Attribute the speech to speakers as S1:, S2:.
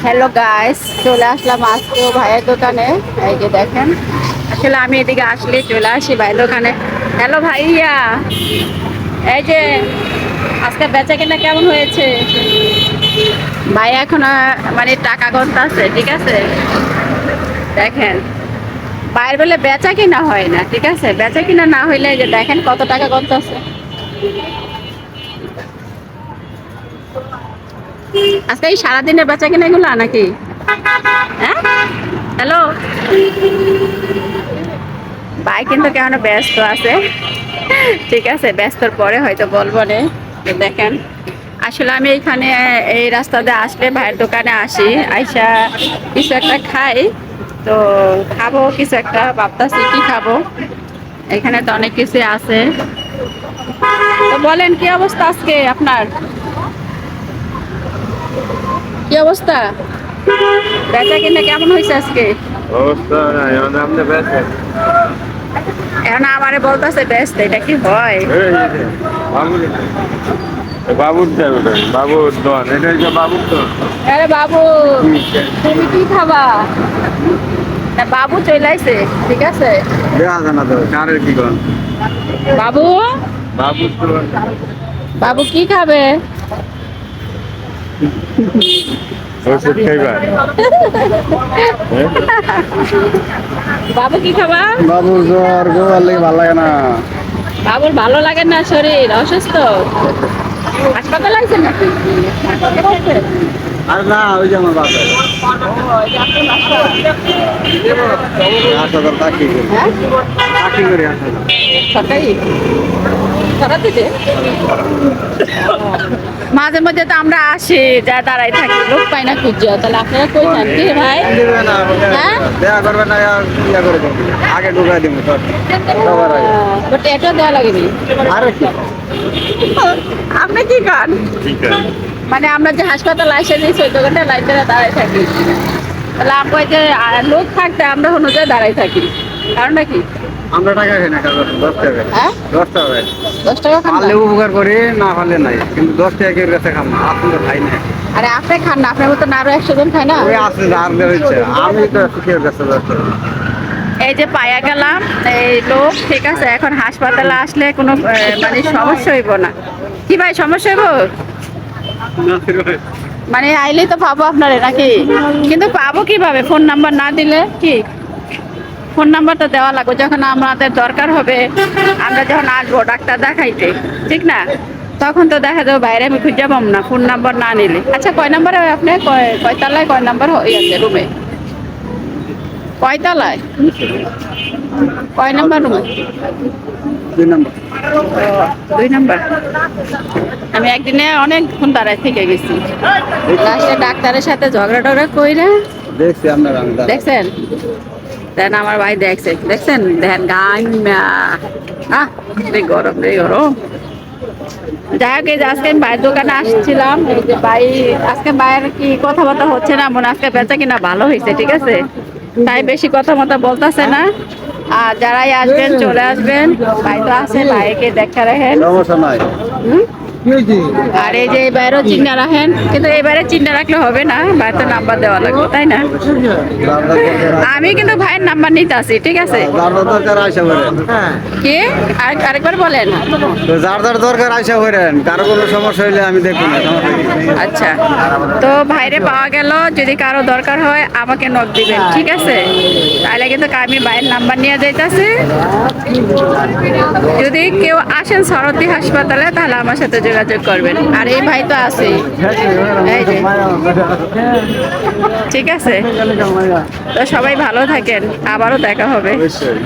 S1: Hello guys, চলে আসলাম আজকেও ভাইয়ের দোকানে। এই যে দেখেন, আসলে আমি এদিকে আসলে চলে আসি ভাইয়ের দোকানে। হ্যালো ভাইয়া, এই যে আজকে বেচা কেনা কেমন হয়েছে? ভাই এখন মানে টাকা গন্তা আছে, ঠিক আছে। দেখেন, বাইরে বলে বেচা কিনা হয় না, ঠিক আছে। বেচা কিনা না হইলে এই যে দেখেন কত টাকা গন্তা আছে। আজকে এই সারাদিনের বেচা কিনা এগুলো নাকি? হ্যাঁ, হ্যালো ভাই, কিন্তু কেমন ব্যস্ত আছে। ঠিক আছে, ব্যস্তর পরে হয়তো বলবো নে। দেখেন, আসলে আমি এইখানে এই রাস্তা দিয়ে আসলে ভাইয়ের দোকানে আসি, আইসা কিছু একটা খাই। তো খাবো কিছু একটা, ভাবতাছি কি খাবো। এখানে তো অনেক কিছু আছে। তো বলেন, কি অবস্থা আজকে আপনার? কি অবস্থা? বেচা কিনা কেমন হয়েছে আজকে?
S2: অবস্থা নাই মানে আপনি বেচেন
S1: এখন আমারে বলতেছে ব্যস্ত, এটা কি হয়?
S2: বাবুর দেন বাবুর দোয়ান এটা হচ্ছে বাবুর দোয়ান
S1: আরে বাবু, তুমি কি খাবা? না, বাবু চলে আইছে, ঠিক আছে।
S2: দেওয়া যায় না তো কারের কি করেন
S1: বাবু,
S2: বাবুর দোয়ান
S1: বাবু কি খাবে?
S2: ওষুধ খাইবা
S1: বাবু কি খাবা?
S2: বাবুর জ্বর গোয়ার লেগে ভালো লাগে না
S1: বাবুর ভালো লাগে না, শরীর অসুস্থ। হাসপাতালে আইছে নাকি?
S2: আর না ওই যে আমার বাসা হাসপাতাল চাকরি করি
S1: হ্যাঁ,
S2: চাকরি করি হাসপাতাল
S1: সরকারি সরাতে। মাঝে মধ্যে তো আমরা আসি, যা দাঁড়াই থাকি, লোক পাই না খুঁজছে। তাহলে আপনারা কই যান কি ভাই?
S2: দিবে না
S1: হ্যাঁ?
S2: দেয়া করবে না ইয়া করে দেবো আগে ঢুকাই দিব সবার আগে
S1: বাট এটা দেওয়া লাগেনি।
S2: আরে কি
S1: আপনি কি খান?
S2: ঠিক আছে
S1: মানে আমরা যে হাসপাতাল আসে যে 14 ঘন্টা লাইন ধরে দাঁড়াই থাকি, তাহলে আমরা ওই যে লোক থাকতে আমরা অনুযায়ী দাঁড়াই থাকি, কারণটা কি?
S2: আমরা টাকা খাই না কারণ 10 টাকা
S1: হ্যাঁ,
S2: 10 টাকা খাই
S1: 10 টাকা খান না?
S2: পারলে উপকার করি না পারলে নাই কিন্তু 10 টাকা কেউ কাছে খাম না আপনি তো খাই না
S1: আরে আপনি খান না, আপনার মতো আরো 100 জন খায় না।
S2: ওই আছে আর হচ্ছে আমি তো কেউ কাছে 10 টাকা
S1: এই যে পায়া গেলাম এই লোক, ঠিক আছে। এখন হাসপাতালে আসলে কোনো মানে সমস্যা হইব না। কি ভাই, সমস্যা হইব? মানে আইলেই তো পাবো আপনারে নাকি? কিন্তু পাবো কিভাবে? ফোন নাম্বার না দিলে কি? ফোন নাম্বারটা দেওয়া লাগবে যখন আমাদের দরকার হবে। আমরা যখন আসবো ডাক্তার দেখাইতে, ঠিক না? তখন তো দেখা যাবে বাইরে আমি খুঁজে পাবো না ফোন নাম্বার না নিলে। আচ্ছা, কয় নাম্বারে আপনি কয় তলায় কয় নাম্বার আছে রুমে? কয় তলায়? কয় নাম্বার রুমে?
S2: 2 নম্বর
S1: 2 নাম্বার। আমি একদিনে অনেকক্ষণ দাঁড়ায় থেকে গেছি, লাস্টে ডাক্তারের সাথে ঝগড়া টগড়া কইরা।
S2: দেখছি আপনার আমি
S1: দেখছেন? দেন আমার ভাই দেখছে, দেখছেন? দেখেন গান রে গরম, রে গরম। যাই হোক, এই যে আজকে আমি ভাইয়ের দোকানে আসছিলাম। এই যে ভাই, আজকে ভাইয়ের কি কথাবার্তা হচ্ছে না, মনে আজকে বেচা কিনা ভালো হয়েছে, ঠিক আছে। তাই বেশি কথা মতো বলতেছে না। আর যারাই আসবেন চলে আসবেন, ভাই তো আছে, ভাইকে দেখা রাখেন।
S2: সমস্যা নাই
S1: হুম?
S2: কি হয়েছে
S1: আর এই যে এবারও চিন্তা রাখেন, কিন্তু এবারে চিন্তা রাখলে হবে না, ভাইয়ের তো নাম্বার দেওয়া লাগবে, তাই না? আমি কিন্তু ভাইয়ের নাম্বার নিতে আসি, ঠিক আছে।
S2: যার যার দরকার আইসা করেন
S1: কি আরেকবার বলেন?
S2: তো যার যার দরকার আইসা করেন কারো কোনো সমস্যা হইলে আমি দেখবো না সমস্যা কি?
S1: আচ্ছা, তো ভাইরে পাওয়া গেল। যদি কারো দরকার হয় আমাকে নক দিবেন, ঠিক আছে। তাহলে কিন্তু আমি ভাইয়ের নাম্বার নিয়ে যাইতাছি। যদি কেউ আসেন সরতি হাসপাতালে, তাহলে আমার সাথে যোগাযোগ করবেন। আর এই ভাই তো আছেই, এই যে, ঠিক আছে। তো সবাই ভালো থাকেন, আবারও দেখা হবে।
S2: অবশ্যই